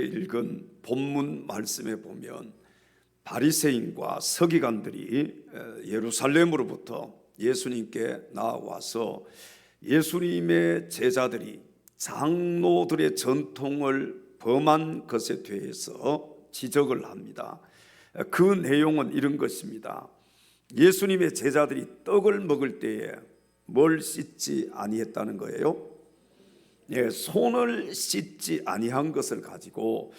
읽은 본문 말씀에 보면 바리새인과 서기관들이 예루살렘으로부터 예수님께 나와서 예수님의 제자들이 장로들의 전통을 범한 것에 대해서 지적을 합니다. 그 내용은 이런 것입니다. 예수님의 제자들이 떡을 먹을 때에 뭘 씻지 아니했다는 거예요? 손을 씻지 아니한 것을 가지고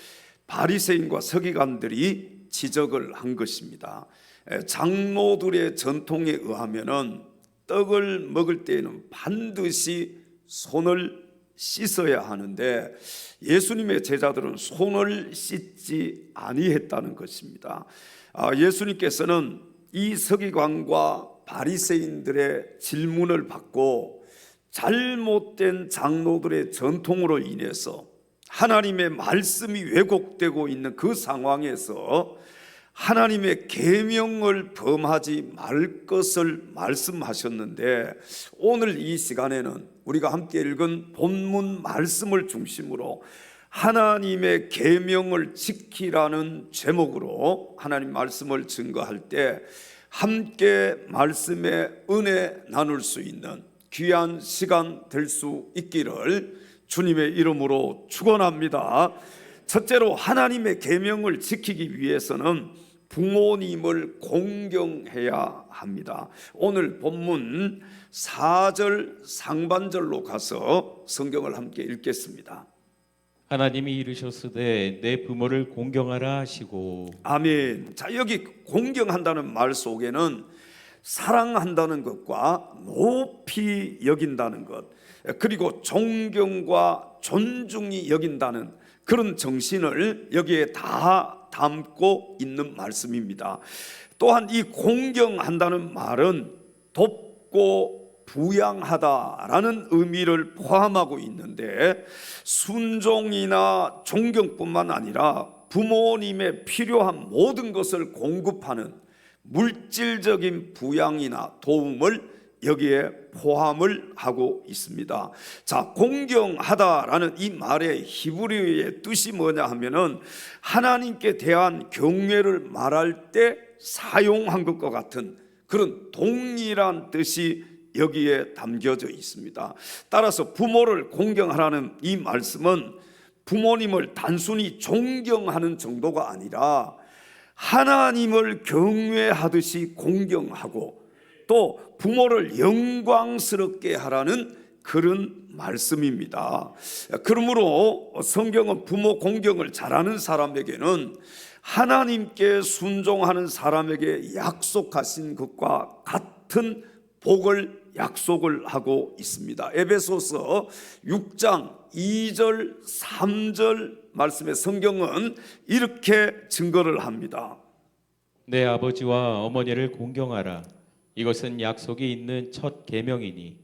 바리새인과 서기관들이 지적을 한 것입니다. 장로들의 전통에 의하면은 떡을 먹을 때에는 반드시 손을 씻어야 하는데 예수님의 제자들은 손을 씻지 아니했다는 것입니다. 예수님께서는 이 서기관과 바리새인들의 질문을 받고 잘못된 장로들의 전통으로 인해서 하나님의 말씀이 왜곡되고 있는 그 상황에서 하나님의 계명을 범하지 말 것을 말씀하셨는데, 오늘 이 시간에는 우리가 함께 읽은 본문 말씀을 중심으로 하나님의 계명을 지키라는 제목으로 하나님 말씀을 증거할 때 함께 말씀의 은혜 나눌 수 있는 귀한 시간 될 수 있기를 주님의 이름으로 축원합니다. 첫째로 하나님의 계명을 지키기 위해서는 부모님을 공경해야 합니다. 오늘 본문 4절 상반절로 가서 성경을 함께 읽겠습니다. 하나님이 이르셨으되 내 부모를 공경하라 하시고. 아멘. 자, 여기 공경한다는 말 속에는 사랑한다는 것과 높이 여긴다는 것, 그리고 존경과 존중이 여긴다는 그런 정신을 여기에 다 담고 있는 말씀입니다. 또한 이 공경한다는 말은 돕고 부양하다라는 의미를 포함하고 있는데, 순종이나 존경뿐만 아니라 부모님의 필요한 모든 것을 공급하는 물질적인 부양이나 도움을 여기에 포함을 하고 있습니다. 자, 공경하다라는 이 말의 히브리어의 뜻이 뭐냐 하면은 하나님께 대한 경외를 말할 때 사용한 것과 같은 그런 동일한 뜻이 여기에 담겨져 있습니다. 따라서 부모를 공경하라는 이 말씀은 부모님을 단순히 존경하는 정도가 아니라 하나님을 경외하듯이 공경하고 또 부모를 영광스럽게 하라는 그런 말씀입니다. 그러므로 성경은 부모 공경을 잘하는 사람에게는 하나님께 순종하는 사람에게 약속하신 것과 같은 복을 약속을 하고 있습니다. 에베소서 6장 2절 3절 말씀의 성경은 이렇게 증거를 합니다. 내 아버지와 어머니를 공경하라. 이것은 약속이 있는 첫 계명이니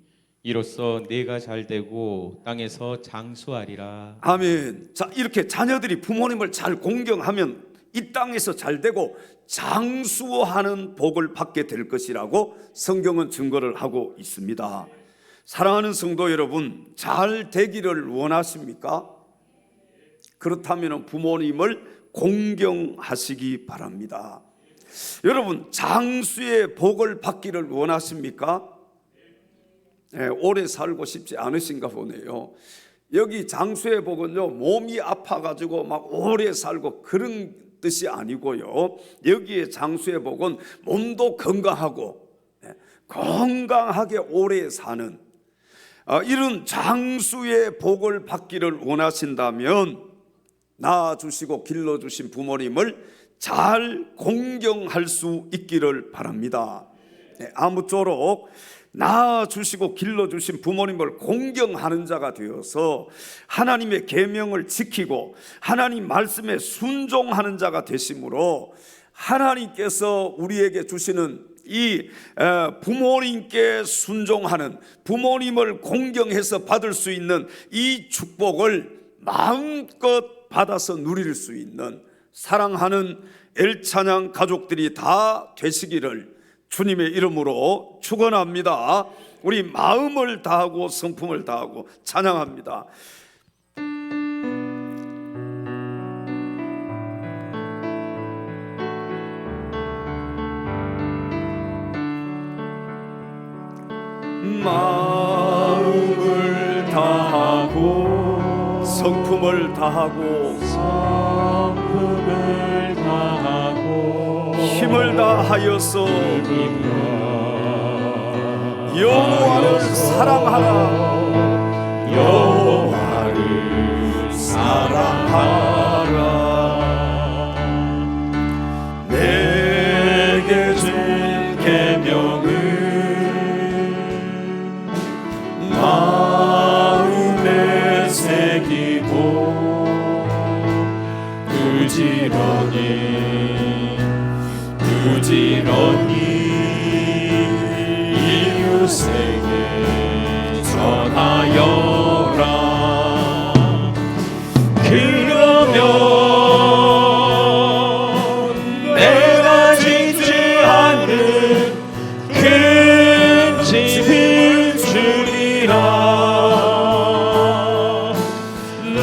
이로써 네가 잘되고 땅에서 장수하리라. 아멘. 자, 이렇게 자녀들이 부모님을 잘 공경하면 이 땅에서 잘되고 장수하는 복을 받게 될 것이라고 성경은 증거를 하고 있습니다. 사랑하는 성도 여러분, 잘 되기를 원하십니까? 그렇다면 부모님을 공경하시기 바랍니다. 여러분, 장수의 복을 받기를 원하십니까? 오래 살고 싶지 않으신가 보네요. 여기 장수의 복은요, 몸이 아파가지고 막 오래 살고 그런 뜻이 아니고요, 여기에 장수의 복은 몸도 건강하고 건강하게 오래 사는 이런 장수의 복을 받기를 원하신다면 낳아주시고 길러주신 부모님을 잘 공경할 수 있기를 바랍니다. 아무쪼록 낳아주시고 길러주신 부모님을 공경하는 자가 되어서 하나님의 계명을 지키고 하나님 말씀에 순종하는 자가 되심으로 하나님께서 우리에게 주시는 이 부모님께 순종하는, 부모님을 공경해서 받을 수 있는 이 축복을 마음껏 받아서 누릴 수 있는 사랑하는 엘찬양 가족들이 다 되시기를 주님의 이름으로 축원합니다. 우리 마음을 다하고 성품을 다하고 찬양합니다. 마음을 다하고 성품을 다하고 힘을 다하여서 여호와를 사랑하라. 여호와를 사랑하라. 내게 준 계명을 마음에 새기고 부지런히 이웃에게 전하여라. 그러면 내가 짓지 않은 큰 집을 주리라.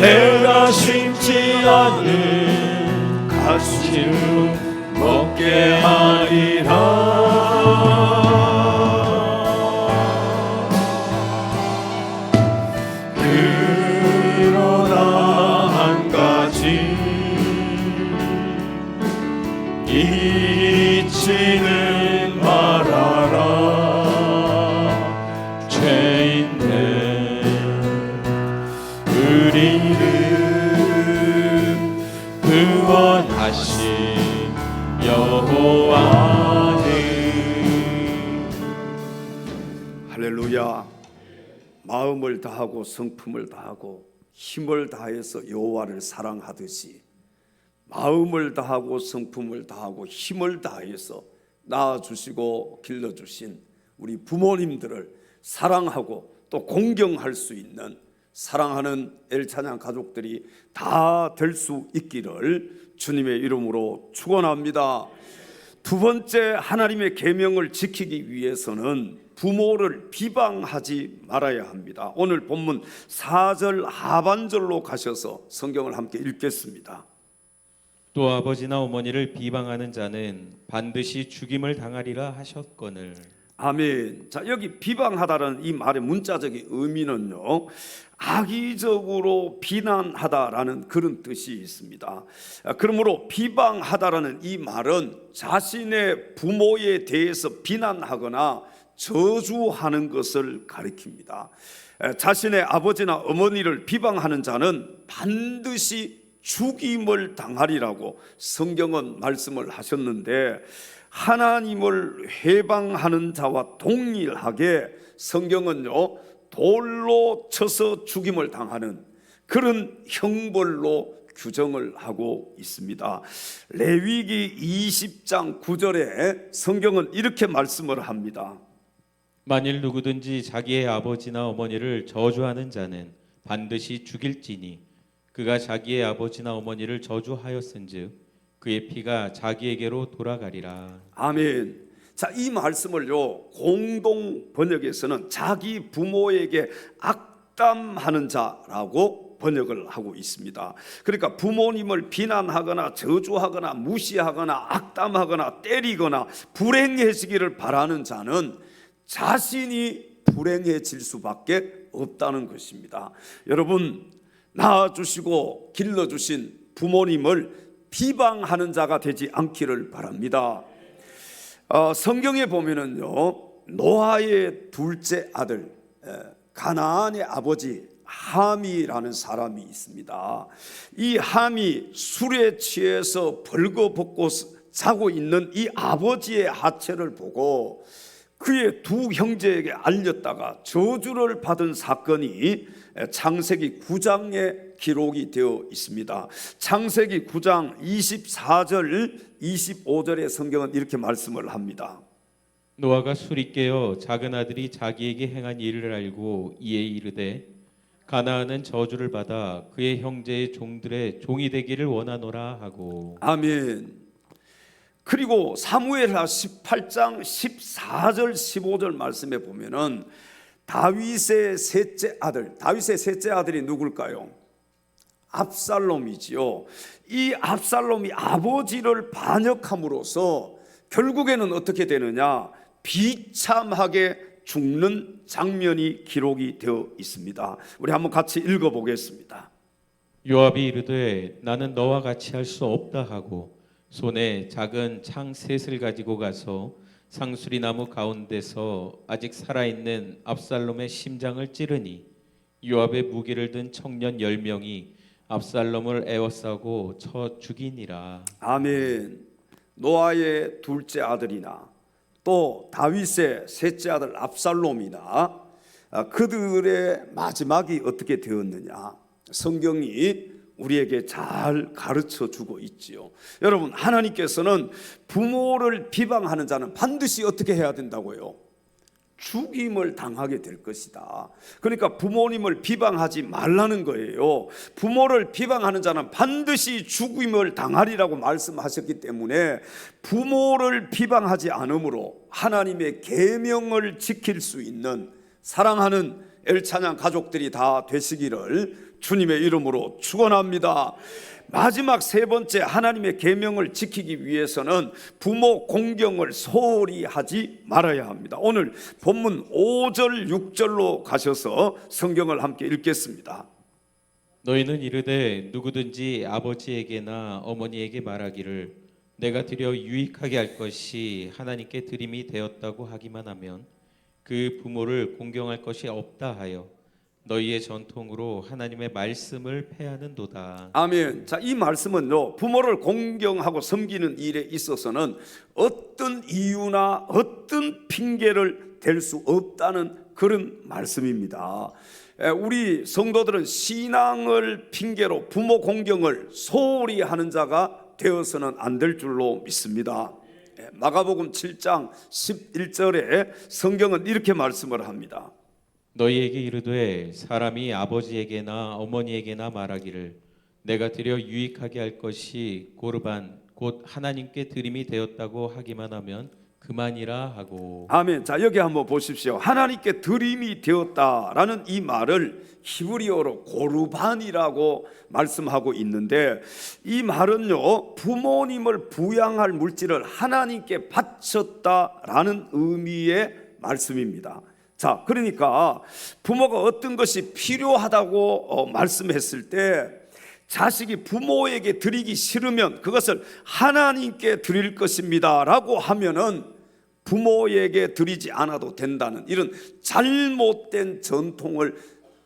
내가 심지 않은 가시로 먹게 하리라. 그러나 한 가지 잊지는 말아라. 죄 있는 우리를 구원하신 여호와는. 할렐루야. 마음을 다하고 성품을 다하고 힘을 다해서 여호와를 사랑하듯이 마음을 다하고 성품을 다하고 힘을 다해서 낳아주시고 길러주신 우리 부모님들을 사랑하고 또 공경할 수 있는 사랑하는 엘찬양 가족들이 다 될 수 있기를 주님의 이름으로 축원합니다. 두 번째, 하나님의 계명을 지키기 위해서는 부모를 비방하지 말아야 합니다. 오늘 본문 4절 하반절로 가셔서 성경을 함께 읽겠습니다. 또 아버지나 어머니를 비방하는 자는 반드시 죽임을 당하리라 하셨거늘. 아멘. 자, 여기 비방하다라는 이 말의 문자적인 의미는요, 악의적으로 비난하다라는 그런 뜻이 있습니다. 그러므로 비방하다라는 이 말은 자신의 부모에 대해서 비난하거나 저주하는 것을 가리킵니다. 자신의 아버지나 어머니를 비방하는 자는 반드시 죽임을 당하리라고 성경은 말씀을 하셨는데, 하나님을 회방하는 자와 동일하게 성경은요, 돌로 쳐서 죽임을 당하는 그런 형벌로 규정을 하고 있습니다. 레위기 20장 9절에 성경은 이렇게 말씀을 합니다. 만일 누구든지 자기의 아버지나 어머니를 저주하는 자는 반드시 죽일지니 그가 자기의 아버지나 어머니를 저주하였은즉 그의 피가 자기에게로 돌아가리라. 아멘. 자, 이 말씀을요, 공동 번역에서는 자기 부모에게 악담하는 자라고 번역을 하고 있습니다. 그러니까 부모님을 비난하거나 저주하거나 무시하거나 악담하거나 때리거나 불행해지기를 바라는 자는 자신이 불행해질 수밖에 없다는 것입니다. 여러분, 낳아주시고 길러주신 부모님을 비방하는 자가 되지 않기를 바랍니다. 성경에 보면은요, 노아의 둘째 아들 가나안의 아버지 함이라는 사람이 있습니다. 이 함이 술에 취해서 벌거벗고 자고 있는 이 아버지의 하체를 보고 그의 두 형제에게 알렸다가 저주를 받은 사건이 창세기 9장에 기록이 되어 있습니다. 창세기 9장 24절 25절의 성경은 이렇게 말씀을 합니다. 노아가 술이 깨어 작은 아들이 자기에게 행한 일을 알고 이에 이르되 가나안은 저주를 받아 그의 형제의 종들의 종이 되기를 원하노라 하고. 아멘. 그리고 사무엘하 18장 14절 15절 말씀에 보면은 다윗의 셋째 아들이 누굴까요? 압살롬이지요. 이 압살롬이 아버지를 반역함으로써 결국에는 어떻게 되느냐? 비참하게 죽는 장면이 기록이 되어 있습니다. 우리 한번 같이 읽어보겠습니다. 요압이 이르되 나는 너와 같이 할 수 없다 하고 손에 작은 창 셋을 가지고 가서 상수리 나무 가운데서 아직 살아있는 압살롬의 심장을 찌르니 요압의 무기를 든 청년 10명이 압살롬을 에워싸고 쳐 죽이니라. 아멘. 노아의 둘째 아들이나 또 다윗의 셋째 아들 압살롬이나 그들의 마지막이 어떻게 되었느냐, 성경이 우리에게 잘 가르쳐 주고 있지요. 여러분, 하나님께서는 부모를 비방하는 자는 반드시 어떻게 해야 된다고요? 죽임을 당하게 될 것이다. 그러니까 부모님을 비방하지 말라는 거예요. 부모를 비방하는 자는 반드시 죽임을 당하리라고 말씀하셨기 때문에 부모를 비방하지 않으므로 하나님의 계명을 지킬 수 있는 사랑하는 엘찬양 가족들이 다 되시기를 주님의 이름으로 축원합니다. 마지막 세 번째, 하나님의 계명을 지키기 위해서는 부모 공경을 소홀히 하지 말아야 합니다. 오늘 본문 5절 6절로 가셔서 성경을 함께 읽겠습니다. 너희는 이르되 누구든지 아버지에게나 어머니에게 말하기를 내가 드려 유익하게 할 것이 하나님께 드림이 되었다고 하기만 하면 그 부모를 공경할 것이 없다 하여 너희의 전통으로 하나님의 말씀을 폐하는도다. 아멘. 자, 이 말씀은요, 부모를 공경하고 섬기는 일에 있어서는 어떤 이유나 어떤 핑계를 댈 수 없다는 그런 말씀입니다. 우리 성도들은 신앙을 핑계로 부모 공경을 소홀히 하는 자가 되어서는 안 될 줄로 믿습니다. 마가복음 7장 11절에 성경은 이렇게 말씀을 합니다. 너희에게 이르되 사람이 아버지에게나 어머니에게나 말하기를 내가 드려 유익하게 할 것이 고르반 곧 하나님께 드림이 되었다고 하기만 하면 그만이라 하고. 아멘. 자, 여기 한번 보십시오. 하나님께 드림이 되었다라는 이 말을 히브리어로 고르반이라고 말씀하고 있는데, 이 말은요, 부모님을 부양할 물질을 하나님께 바쳤다라는 의미의 말씀입니다. 자, 그러니까 부모가 어떤 것이 필요하다고 말씀했을 때 자식이 부모에게 드리기 싫으면 그것을 하나님께 드릴 것입니다 라고 하면은 부모에게 드리지 않아도 된다는 이런 잘못된 전통을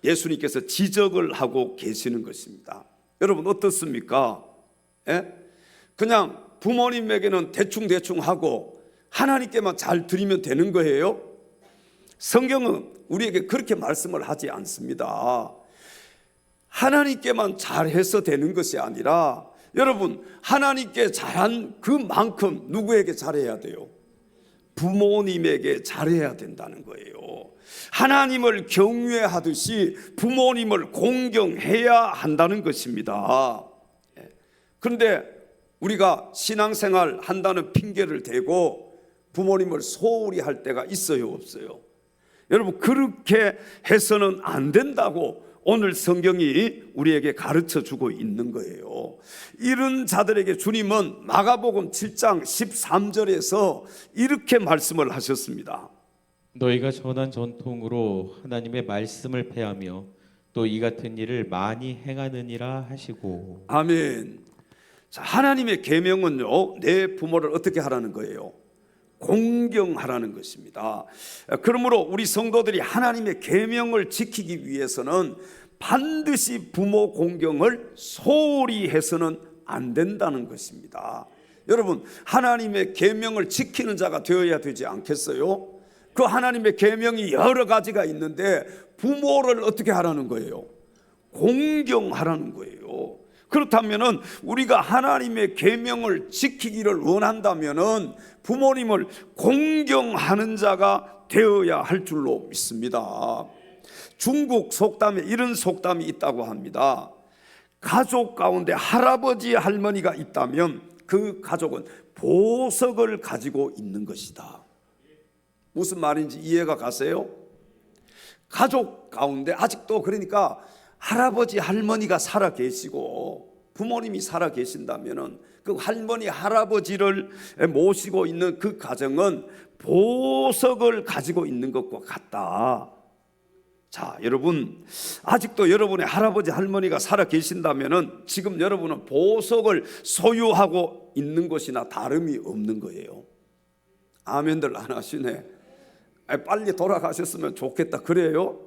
예수님께서 지적을 하고 계시는 것입니다. 여러분 어떻습니까? 그냥 부모님에게는 대충 하고 하나님께만 잘 드리면 되는 거예요? 성경은 우리에게 그렇게 말씀을 하지 않습니다. 하나님께만 잘해서 되는 것이 아니라, 여러분, 하나님께 잘한 그만큼 누구에게 잘해야 돼요? 부모님에게 잘해야 된다는 거예요. 하나님을 경외하듯이 부모님을 공경해야 한다는 것입니다. 그런데 우리가 신앙생활 한다는 핑계를 대고 부모님을 소홀히 할 때가 있어요, 없어요? 여러분, 그렇게 해서는 안 된다고 오늘 성경이 우리에게 가르쳐 주고 있는 거예요. 이런 자들에게 주님은 마가복음 7장 13절에서 이렇게 말씀을 하셨습니다. 너희가 전한 전통으로 하나님의 말씀을 폐하며 또 이 같은 일을 많이 행하느니라 하시고. 아멘. 자, 하나님의 계명은요, 내 부모를 어떻게 하라는 거예요? 공경하라는 것입니다. 그러므로 우리 성도들이 하나님의 계명을 지키기 위해서는 반드시 부모 공경을 소홀히 해서는 안 된다는 것입니다. 여러분, 하나님의 계명을 지키는 자가 되어야 되지 않겠어요? 그 하나님의 계명이 여러 가지가 있는데 부모를 어떻게 하라는 거예요? 공경하라는 거예요. 그렇다면은 우리가 하나님의 계명을 지키기를 원한다면은 부모님을 공경하는 자가 되어야 할 줄로 믿습니다. 중국 속담에 이런 속담이 있다고 합니다. 가족 가운데 할아버지 할머니가 있다면 그 가족은 보석을 가지고 있는 것이다. 무슨 말인지 이해가 가세요? 가족 가운데 아직도 그러니까 할아버지 할머니가 살아 계시고 부모님이 살아 계신다면은 그 할머니 할아버지를 모시고 있는 그 가정은 보석을 가지고 있는 것과 같다. 자, 여러분, 아직도 여러분의 할아버지 할머니가 살아 계신다면은 지금 여러분은 보석을 소유하고 있는 것이나 다름이 없는 거예요. 아멘들 안 하시네. 빨리 돌아가셨으면 좋겠다 그래요?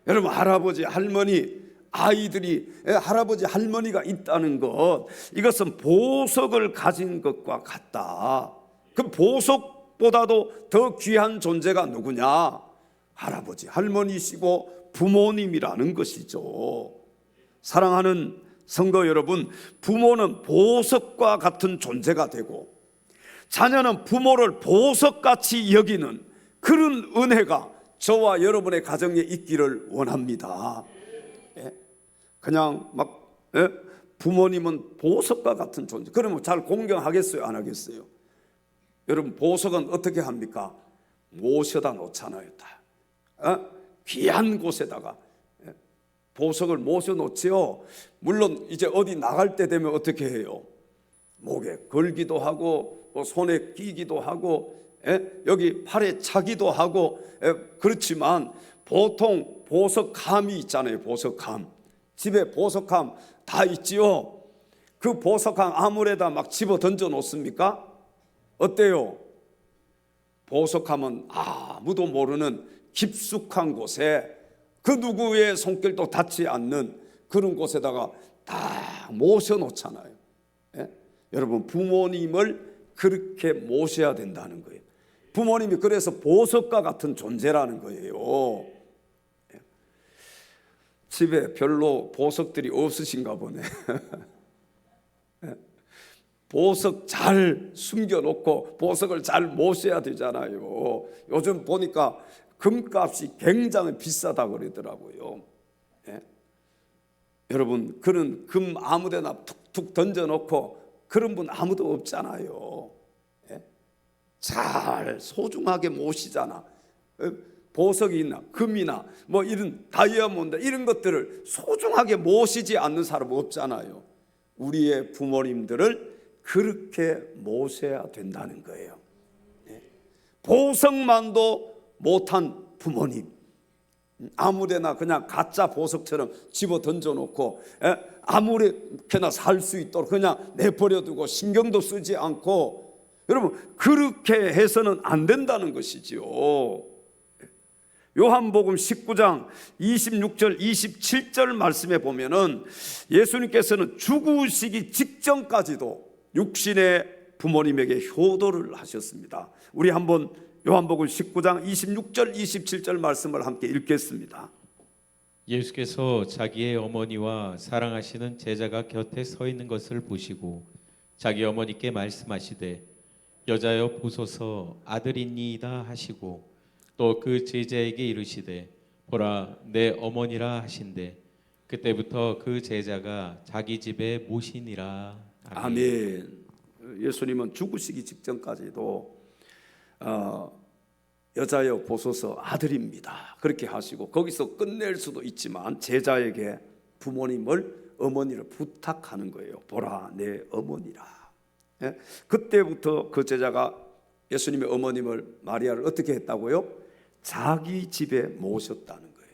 여러분, 할아버지 할머니 아이들이 할아버지 할머니가 있다는 것, 이것은 보석을 가진 것과 같다. 그 보석보다도 더 귀한 존재가 누구냐? 할아버지 할머니시고 부모님이라는 것이죠. 사랑하는 성도 여러분, 부모는 보석과 같은 존재가 되고 자녀는 부모를 보석같이 여기는 그런 은혜가 저와 여러분의 가정에 있기를 원합니다. 그냥 막 부모님은 보석과 같은 존재, 그러면 잘 공경하겠어요? 안 하겠어요? 여러분, 보석은 어떻게 합니까? 모셔다 놓잖아요. 다 귀한 곳에다가 보석을 모셔 놓지요. 물론 이제 어디 나갈 때 되면 어떻게 해요? 목에 걸기도 하고 손에 끼기도 하고 여기 팔에 차기도 하고 그렇지만 보통 보석함이 있잖아요. 보석함, 집에 보석함 다 있지요. 그 보석함 아무래도 막 집어 던져 놓습니까? 어때요? 보석함은 아무도 모르는 깊숙한 곳에 그 누구의 손길도 닿지 않는 그런 곳에다가 다 모셔 놓잖아요. 여러분, 부모님을 그렇게 모셔야 된다는 거예요. 부모님이 그래서 보석과 같은 존재라는 거예요. 집에 별로 보석들이 없으신가 보네. 보석 잘 숨겨놓고 보석을 잘 모셔야 되잖아요. 요즘 보니까 금값이 굉장히 비싸다고 그러더라고요. 여러분, 그런 금 아무데나 툭툭 던져놓고 그런 분 아무도 없잖아요. 잘 소중하게 모시잖아. 보석이나 금이나 뭐 이런 다이아몬드 이런 것들을 소중하게 모시지 않는 사람 없잖아요. 우리의 부모님들을 그렇게 모셔야 된다는 거예요. 보석만도 못한 부모님, 아무데나 그냥 가짜 보석처럼 집어 던져놓고 아무렇게나 살 수 있도록 그냥 내버려두고 신경도 쓰지 않고, 여러분, 그렇게 해서는 안 된다는 것이지요. 요한복음 19장 26절 27절 말씀에 보면은 예수님께서는 죽으시기 직전까지도 육신의 부모님에게 효도를 하셨습니다. 우리 한번 요한복음 19장 26절 27절 말씀을 함께 읽겠습니다. 예수께서 자기의 어머니와 사랑하시는 제자가 곁에 서 있는 것을 보시고 자기 어머니께 말씀하시되 여자여 보소서 아들이니이다 하시고 또 그 제자에게 이르시되 보라 내 어머니라 하신대 그때부터 그 제자가 자기 집에 모시니라. 아멘. 예수님은 죽으시기 직전까지도 여자여 보소서 아들입니다 그렇게 하시고 거기서 끝낼 수도 있지만 제자에게 부모님을 어머니를 부탁하는 거예요. 보라 내 어머니라. 그때부터 그 제자가 예수님의 어머님을 마리아를 어떻게 했다고요? 자기 집에 모셨다는 거예요.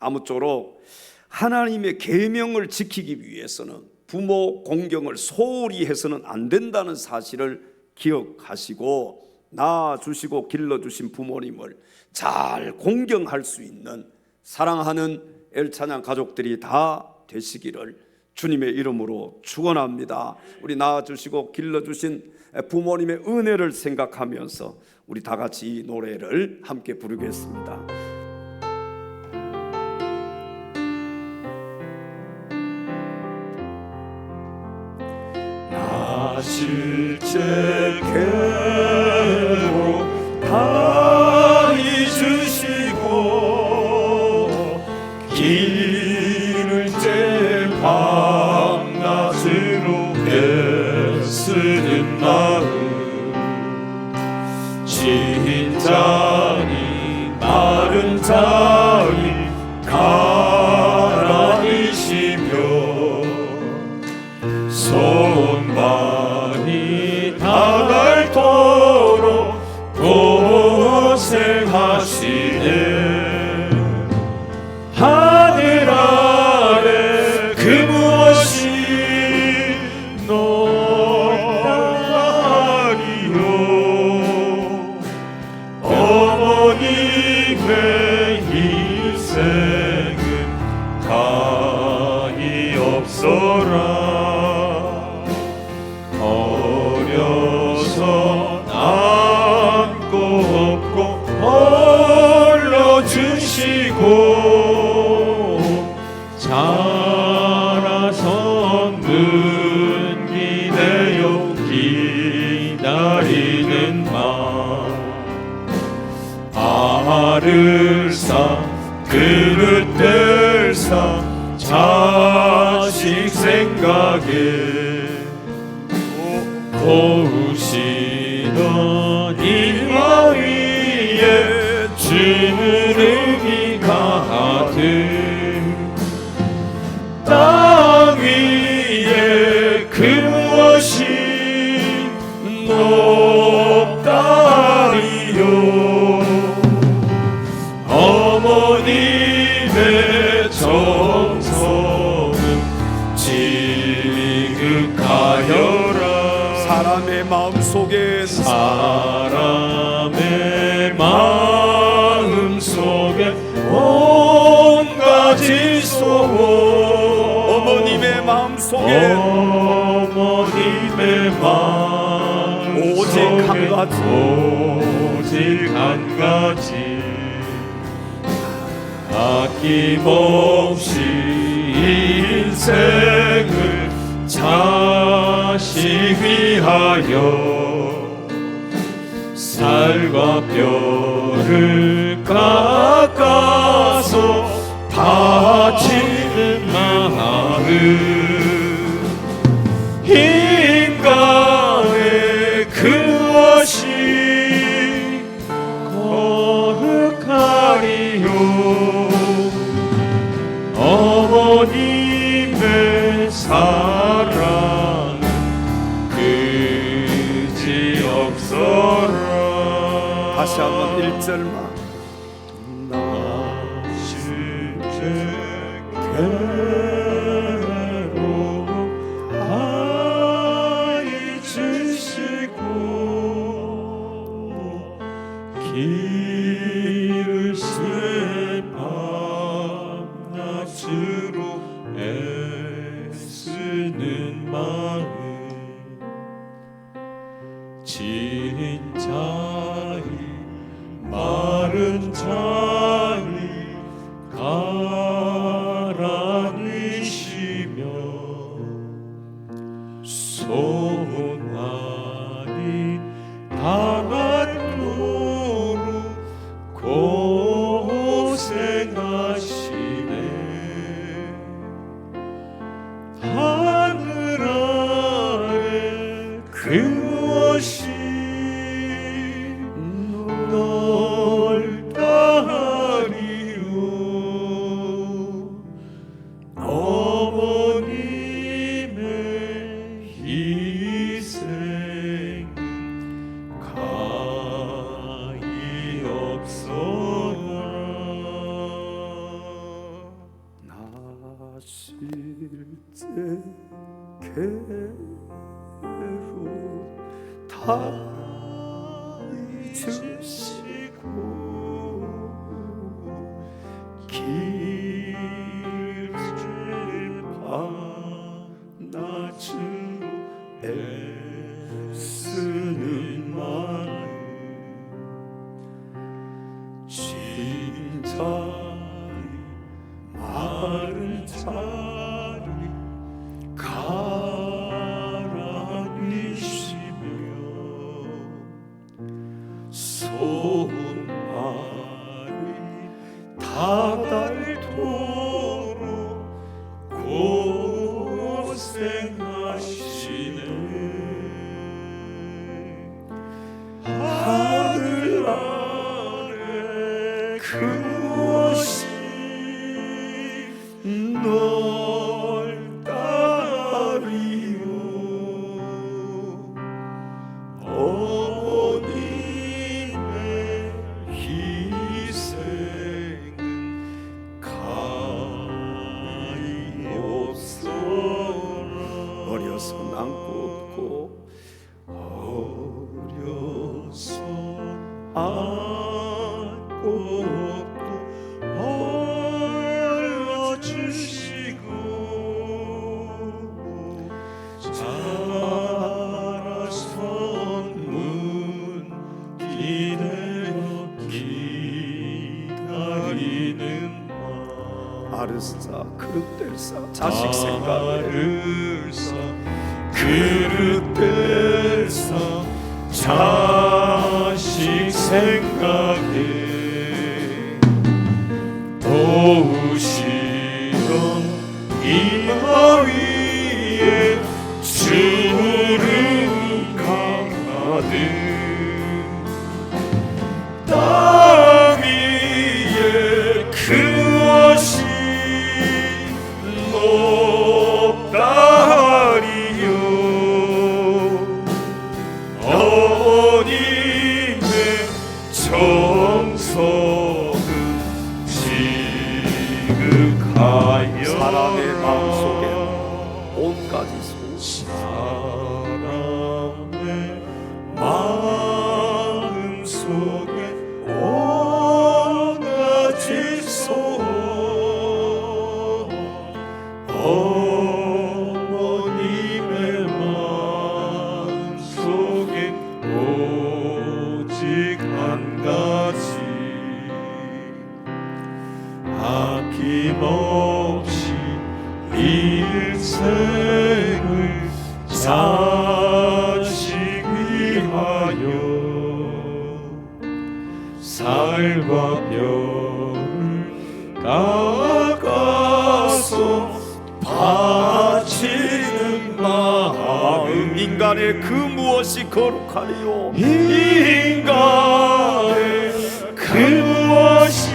아무쪼록 하나님의 계명을 지키기 위해서는 부모 공경을 소홀히 해서는 안 된다는 사실을 기억하시고 낳아주시고 길러주신 부모님을 잘 공경할 수 있는 사랑하는 엘찬양 가족들이 다 되시기를 주님의 이름으로 축원합니다. 우리 낳아주시고 길러주신 부모님의 은혜를 생각하면서 우리 다 같이 이 노래를 함께 부르겠습니다. 나 실제 괴로 다 잊으시고 기를 때 밤낮으로 애쓰는 마음 진짜니 마른 땅이 가라니시며 들사 그릇 사 자식 생각에 고우시던 이마 위에 주름이 가득 땅 위에 그것이 높다리요 어머님의 정성은 지극하여라 사람의 마음속에 온 가지 소원 어머님의 마음속에 오직 한 가지 아낌없이 인생을 자식 위하여 살과 뼈를 깎아서 바치는 마음 인간의 그것이 거룩하리요 어머님의 사랑 그지없어라 다시 한번 1절만 길을 새 밤낮으로 애쓰는 마음 진자리 마른 자리 가라니시며 소원이 다가도록 고생하시네 하늘 아래 그것이 넓다리요 어머님의 희생 가히 없어라 나실제 괴로 다 잊으시고 길을 밤낮으로 애쓰는 마음 진자리 마른 자리 가라니시며 소원이 다닳도록 고생하시네 하늘 아래 그것이 넓다리요 어머님의 희생은 가히 없어라 어려서 남고 없고 어려서 안고 없고 얼려주시고 자라 선문 기대어 기다리는 아르사 그릇될사 자식 생각에 아르사 그릇될사 자식 생각에 인간의 그 무엇이 거룩하리요? 인간의 그 무엇이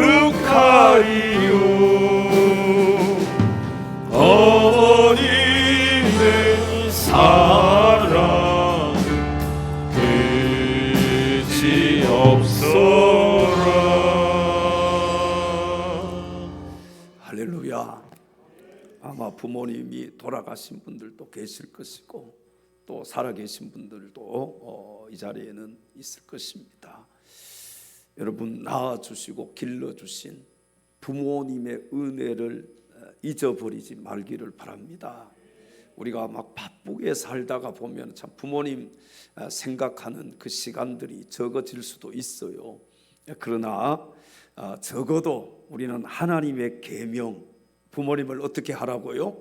거룩하리요? 어머님의 사랑 끝이 없어라. 할렐루야. 아마 부모님이 돌아가신 분들도 계실 것이고 또 살아계신 분들도 이 자리에는 있을 것입니다. 여러분, 낳아주시고 길러주신 부모님의 은혜를 잊어버리지 말기를 바랍니다. 우리가 막 바쁘게 살다가 보면 참 부모님 생각하는 그 시간들이 적어질 수도 있어요. 그러나 적어도 우리는 하나님의 계명, 부모님을 어떻게 하라고요?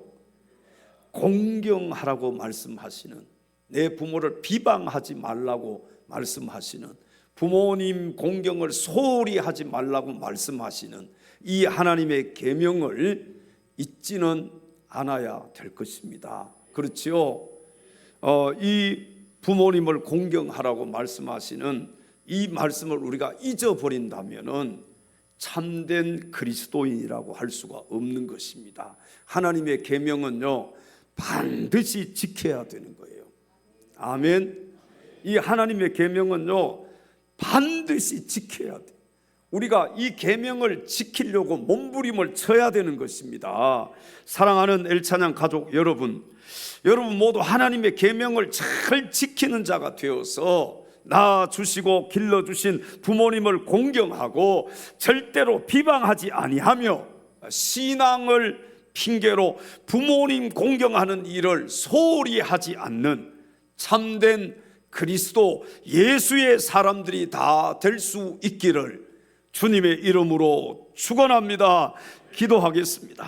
공경하라고 말씀하시는, 내 부모를 비방하지 말라고 말씀하시는, 부모님 공경을 소홀히 하지 말라고 말씀하시는 이 하나님의 계명을 잊지는 않아야 될 것입니다. 그렇지요? 이 부모님을 공경하라고 말씀하시는 이 말씀을 우리가 잊어버린다면은 참된 그리스도인이라고 할 수가 없는 것입니다. 하나님의 계명은요, 반드시 지켜야 되는 거예요. 아멘. 이 하나님의 계명은요, 반드시 지켜야 돼. 우리가 이 계명을 지키려고 몸부림을 쳐야 되는 것입니다. 사랑하는 엘찬양 가족 여러분, 여러분 모두 하나님의 계명을 잘 지키는 자가 되어서 낳아주시고 길러주신 부모님을 공경하고 절대로 비방하지 아니하며 신앙을 핑계로 부모님 공경하는 일을 소홀히 하지 않는 참된 그리스도 예수의 사람들이 다 될 수 있기를 주님의 이름으로 축원합니다. 기도하겠습니다.